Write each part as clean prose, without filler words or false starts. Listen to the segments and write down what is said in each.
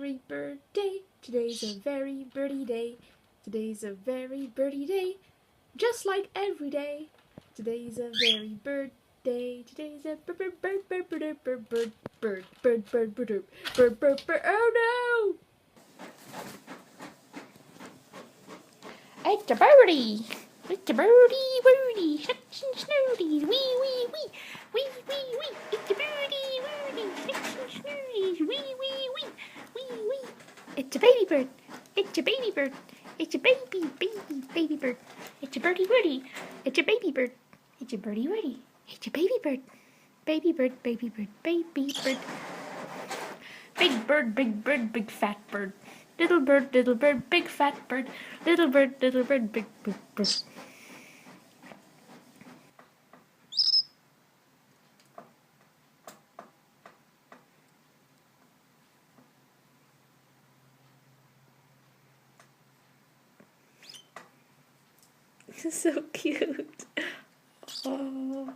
very birthday. Today's a very birdie day. Today's a very birdie day. Just like every day. Today's a very birthday. Today's a bird. Oh no! It's a birdie. It's a birdie. Such and snooty. Wee wee wee. Wee wee wee. It's a birdie. Such and snooty. Wee wee wee. Wee wee. It's a baby bird. It's a baby bird. It's a baby bird. It's a birdie. It's a baby bird. It's a birdie. It's a baby bird. Baby bird. Baby bird. Big bird, big fat bird. Little bird, big fat bird. Little bird, big bird. So cute. Oh.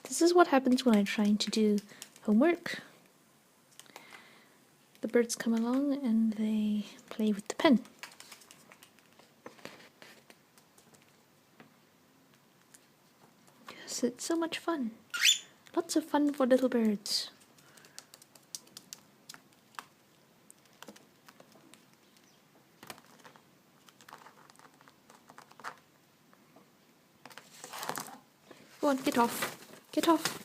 This is what happens when I'm trying to do homework. The birds come along and they play with the pen. Yes, it's so much fun. Lots of fun for little birds. Go on, get off. Get off.